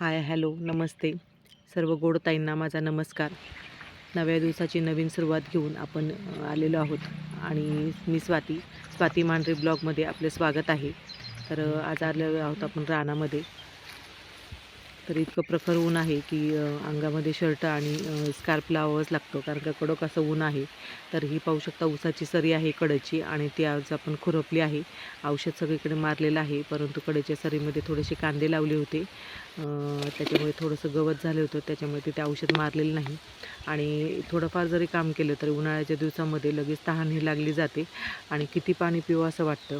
Hi hello नमस्ते सर्व गोड ताईंना माझा नमस्कार. नव्या दिवसाची नवीन सुरुवात घेऊन आपण आलेलो आहोत आणि मी स्वाती मांढरे ब्लॉगमध्ये आपले स्वागत आहे. तर आज आलेलो आहोत आपण रानामध्ये. तर इतकं प्रखर ऊन आहे की अंगामध्ये शर्ट आणि स्कार्फ लावावंच लागतं, कारण का कडक असं ऊन आहे. तर ही पाहू शकता ऊसाची सरी आहे कडची, आणि ती आज आपण खुरपली आहे. औषध सगळीकडे मारलेलं आहे, परंतु कडेच्या सरीमध्ये थोडेसे कांदे लावले होते. त्याच्यामुळे थोडंसं गवत झालं होतं, त्याच्यामुळे तिथे औषध मारलेलं नाही. आणि थोडंफार जरी काम केलं तरी उन्हाळ्याच्या दिवसामध्ये लगेच तहानही लागली जाते आणि किती पाणी पिवं असं वाटतं.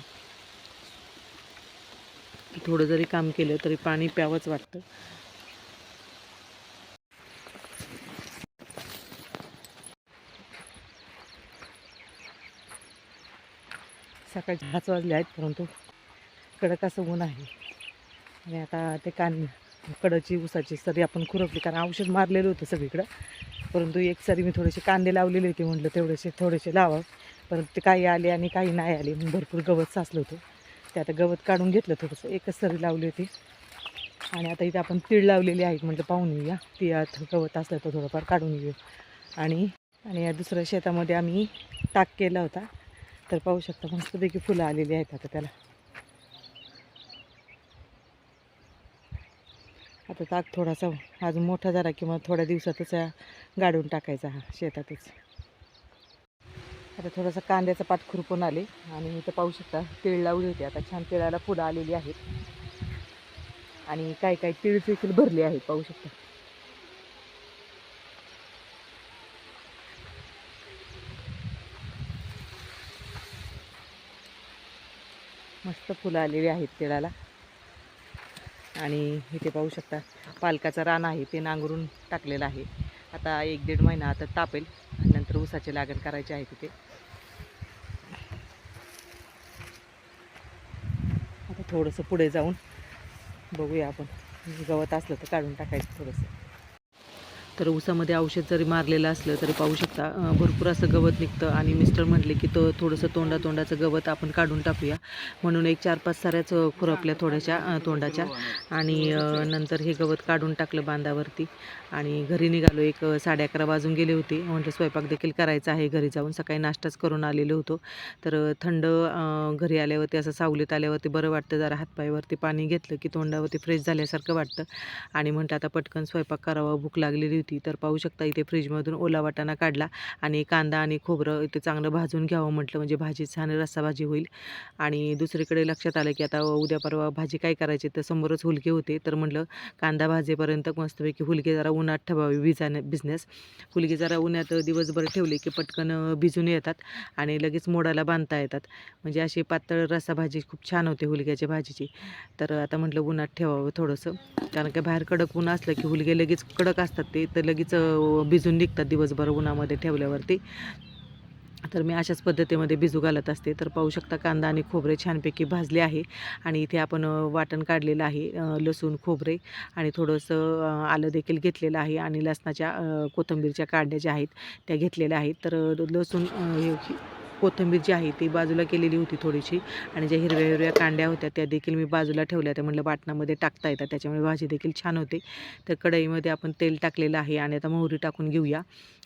थोडं जरी काम केलं तरी पाणी प्यावंच वाटतं. सकाळी 5 वाजले आहेत, परंतु कडक असं ऊन आहे. आणि आता ते कडची ऊसाची सरी आपण खुरपली, कारण औषध मारलेलं होतं सगळीकडं. परंतु एक सरी मी थोडेसे कांदे लावलेले होते, म्हटलं थोडेसे लावावं. परंतु ते काही आले आणि काही नाही आले, भरपूर गवत साचलं होतं. ते आता गवत काढून घेतलं थोडंसं, एकच सरी लावली होती. आणि आता इथे आपण तीळ लावलेली आहेत, म्हटलं पाहून येऊया, तिळात गवत असलं तर थोडंफार काढून येऊ. आणि या दुसऱ्या शेतामध्ये आम्ही ताक केला होता. तर पाहू शकता मस्तपैकी फुलं आलेली आहेत आता त्याला. आता ताक थोडासा अजून मोठा झाला किंवा थोड्या दिवसातच गाडून टाकायचा हा शेतातच. आता थोडासा कांद्याचा पात खुरपून आले आणि इथं पाहू शकता तीळ लावली होती. आता छान तिळाला फुलं आलेली आहेत आणि काही तीळ देखील भरली आहेत, पाहू शकता. मस्त फुलं आलेली आहेत तिळाला. आणि इथे पाहू शकता पालकाचं रान आहे, ते नांगरून टाकलेलं आहे. आता 1-1.5 महिना आता तापेल आणि नंतर ऊसाची लागण करायची आहे तिथे. आता थोडंसं पुढे जाऊन बघूया आपण, गवत असलं तर काढून टाकायचं थोडंसं. तर ऊसामध्ये औषध जरी मारलेलं असलं तरी पाहू शकता भरपूर असं गवत निघतं. आणि मिस्टर म्हटले की थोडंसं तोंडाचं गवत आपण काढून टाकूया, म्हणून एक 4-5 साऱ्याच खुरपल्या थोड्याशा तोंडाच्या. आणि नंतर हे गवत काढून टाकलं बांधावरती आणि घरी निघालो. 11:30 वाजून गेले होते. म्हटलं स्वयंपाक देखील करायचा आहे घरी जाऊन. सकाळी नाश्ताच करून आलेलो होतो. तर थंड घरी आल्यावरती असं सावलीत आल्यावरती बरं वाटतं. जरा हातपायावरती पाणी घेतलं की तोंडावरती फ्रेश झाल्यासारखं वाटतं. आणि म्हटलं आता पटकन स्वयंपाक करावा, भूक लागलेली होती. तर पाहू शकता इथे फ्रीजमधून ओला वाटाणा काढला आणि कांदा आणि खोबरं इथे चांगलं भाजून घ्यावं म्हटलं, म्हणजे भाजी छान रस्साभाजी होईल. आणि दुसरीकडे लक्षात आलं की आता उद्या परवा भाजी काय करायची, तर समोरच हुलगे होते. तर म्हटलं कांदा भाजेपर्यंत मस्तपैकी हुलगे जरा उन्हात ठेवावे बिझनेस. हुलगे जरा उन्हात दिवसभर ठेवले की पटकन भिजून येतात आणि लगेच मोडाला बांधता येतात. म्हणजे अशी पातळ रस्साभाजी खूप छान होते हुलग्याच्या भाजीची. तर आता म्हटलं उन्हात ठेवावं थोडंसं, कारण की बाहेर कडक ऊन असलं की हुलगे लगेच कडक असतात, ते तर लगेच भिजून निघतात दिवसभर उन्हामध्ये ठेवल्यावरती. तर मी अशाच पद्धतीमध्ये भिजू घालत असते. तर पाहू शकता कांदा आणि खोबरे छानपैकी भाजले आहे. आणि इथे आपण वाटण काढलेलं आहे, लसूण खोबरे आणि थोडंसं आलं देखील घेतलेलं आहे. आणि लसणाच्या कोथिंबीरच्या कांड्या ज्या आहेत त्या घेतलेल्या आहेत. तर लसूण कोथिंबीर जी आहे ती बाजूला केलेली होती थोडीशी, आणि ज्या हिरव्या हिरव्या कांड्या होत्या त्या देखील मी बाजूला ठेवल्या. त्या म्हटलं वाटणामध्ये टाकता येतात, त्याच्यामुळे भाजी देखील छान होते. तर कढईमध्ये आपण तेल टाकलेलं आहे आणि आता मोहरी टाकून घेऊया.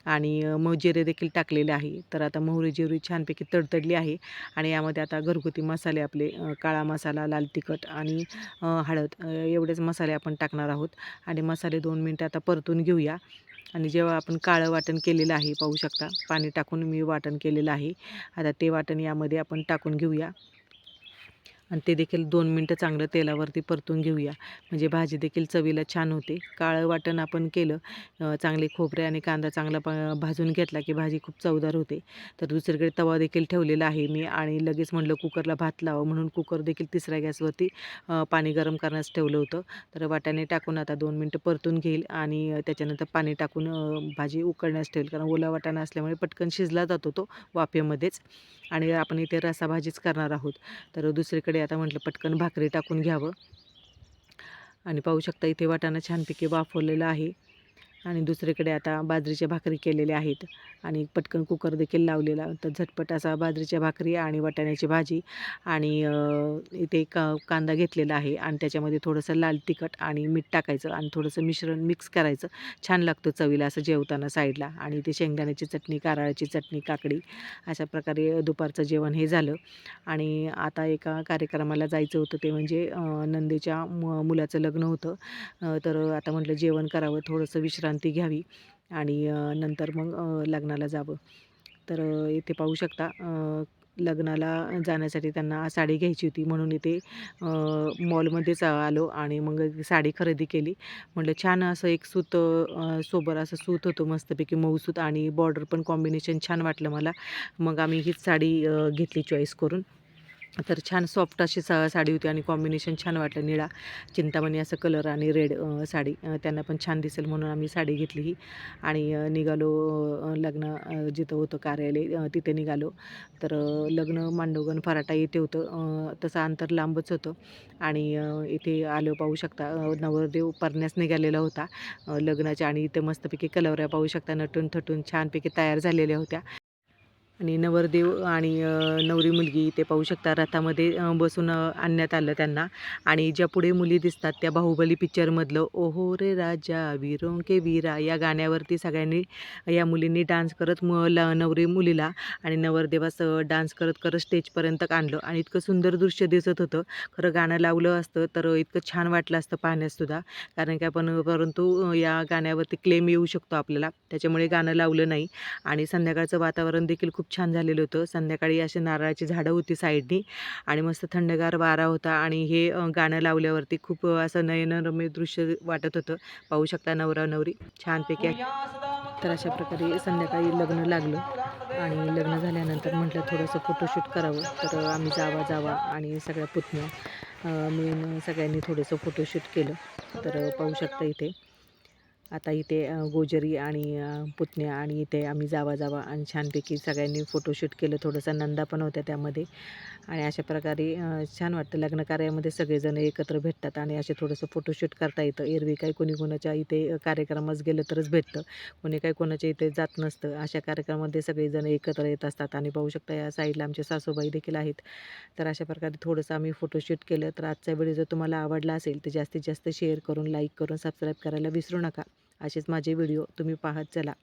आणि जिरे देखील टाकलेले आहे. तर आता मोहरी जिरे छानपैकी तडतडली आहे. आणि यामध्ये आता घरगुती मसाले आपले काळा मसाला, लाल तिखट आणि हळद एवढेच मसाले आपण टाकणार आहोत. आणि मसाले 2 मिनटं आता परतून घेऊया. आणि जेव्हा आपण काळं वाटण केलेलं आहे, पाहू शकता पाणी टाकून मी वाटण केलेलं आहे. आता ते वाटण यामध्ये आपण टाकून घेऊया आणि ते देखील 2 मिनटं चांगलं तेलावरती परतून घेऊया, म्हणजे भाजी देखील चवीला छान होते. काळं वाटण आपण केलं, चांगले खोबरे आणि कांदा चांगला भाजून घेतला की भाजी खूप चवदार होते. तर दुसरीकडे तवा देखील ठेवलेला आहे मी, आणि लगेच म्हटलं कुकरला भात लावावं, म्हणून कुकर देखील तिसऱ्या गॅसवरती पाणी गरम करण्यास ठेवलं होतं. तर वाटाणे टाकून आता 2 मिनटं परतून घेईल आणि त्याच्यानंतर पाणी टाकून भाजी उकळण्यास ठेवेल, कारण ओला वाटाणा असल्यामुळे पटकन शिजला जातो तो वाफेमध्येच. आणि आपण इथे रसाभाजीच करणार आहोत. तर दुसरीकडे आता म्हटलं पटकन भाकरी टाकून घ्यावं. आणि पाहू शकता इथे वाटाणा छानपैकी वाफवलेला आहे. आणि दुसरीकडे आता बाजरीच्या भाकरी केलेल्या आहेत आणि पटकन कुकर देखील लावलेला. तर झटपट असा बाजरीच्या भाकरी आणि वाटाण्याची भाजी आणि इथे कांदा घेतलेला आहे आणि त्याच्यामध्ये थोडंसं लाल तिखट आणि मीठ टाकायचं आणि थोडंसं मिश्रण मिक्स करायचं. छान लागतं चवीला असं जेवताना साईडला. आणि ते शेंगदाण्याची चटणी, कारळाची चटणी, काकडी अशा प्रकारे दुपारचं जेवण हे झालं. आणि आता एका कार्यक्रमाला जायचं होतं, ते म्हणजे नंदेच्या मुलाचं लग्न होतं. तर आता म्हटलं जेवण करावं, थोडंसं विश्रांती घ्यावी आणि नंतर मग लग्नाला जावं. तर इथे पाहू शकता लग्नाला जाण्यासाठी त्यांना साडी घ्यायची होती, म्हणून इथे मॉलमध्येच आलो आणि मग साडी खरेदी केली. म्हटलं छान असं एक सूत सोबर असं सूत होतं मस्तपैकी मऊ सूत आणि बॉर्डर पण कॉम्बिनेशन छान वाटलं मला. मग आम्ही हीच साडी घेतली चॉईस करून. तर छान सॉफ्ट अशी साडी होती आणि कॉम्बिनेशन छान वाटलं. निळा चिंतामणी असं कलर आणि रेड साडी त्यांना पण छान दिसेल म्हणून आम्ही साडी घेतली ही. आणि निघालो लग्न जिथं होतं कार्यालय तिथे निघालो. तर लग्न मांडवगण फराटा येथे होतं. तसं अंतर लांबच होतं आणि इथे आलो पाहू शकता. नवरदेव परण्यास निघालेला होता लग्नाच्या आणि इथे मस्तपैकी कलवऱ्या पाहू शकता नटून थटून छानपैकी तयार झालेल्या होत्या. आणि नवरदेव आणि नवरी मुलगी ते पाहू शकता रथामध्ये बसून आणण्यात आलं त्यांना. आणि ज्या पुढे मुली दिसतात त्या बाहुबली पिक्चरमधलं ओहो रे राजा वीरों के वीरा या गाण्यावरती सगळ्यांनी या मुलींनी डान्स करत नवरी मुलीला आणि नवरदेवास डान्स करत करत स्टेजपर्यंत आणलं आणि इतकं सुंदर दृश्य दिसत होतं. खरं गाणं लावलं असतं तर इतकं छान वाटलं असतं पाहण्याससुद्धा. कारण की परंतु या गाण्यावरती क्लेम येऊ शकतो आपल्याला, त्याच्यामुळे गाणं लावलं नाही. आणि संध्याकाळचं वातावरण देखील खूप छान झालेलं होतं. संध्याकाळी अशी नारळाची झाडं होती साईडनी आणि मस्त थंडगार वारा होता आणि हे गाणं लावल्यावरती खूप असं नयनरम्य दृश्य वाटत होतं. पाहू शकता नवरा नवरी छानपैकी. तर अशा प्रकारे संध्याकाळी लग्न लागलं आणि लग्न झाल्यानंतर म्हटलं थोडंसं फोटोशूट करावं. तर आम्ही जावा आणि सगळ्या पुतण्या मिळून सगळ्यांनी थोडंसं फोटोशूट केलं. तर पाहू शकता इथे आता इथे गोजरी आणि पुतण्या आणि इथे आम्ही जावा आणि छानपैकी सगळ्यांनी फोटोशूट केलं. थोडंसं नंदा पण होत्या त्यामध्ये आणि अशा प्रकारे छान वाटतं. लग्न कार्यामध्ये सगळेजण एकत्र भेटतात आणि असे थोडंसं फोटोशूट करता येतं. एरवी काही कोणी कोणाच्या इथे कार्यक्रमास गेलं तरच भेटतं, कोणी काही कोणाच्या इथे जात नसतं. अशा कार्यक्रमामध्ये सगळेजण एकत्र येत असतात आणि पाहू शकता या साईडला आमच्या सासूबाई देखील आहेत. तर अशा प्रकारे थोडंसं आम्ही फोटोशूट केलं. तर आजचा व्हिडिओ जर तुम्हाला आवडला असेल तर जास्तीत जास्त शेअर करून, लाईक करून, सबस्क्राईब करायला विसरू नका. असेच माझे व्हिडिओ तुम्ही पाहत चला.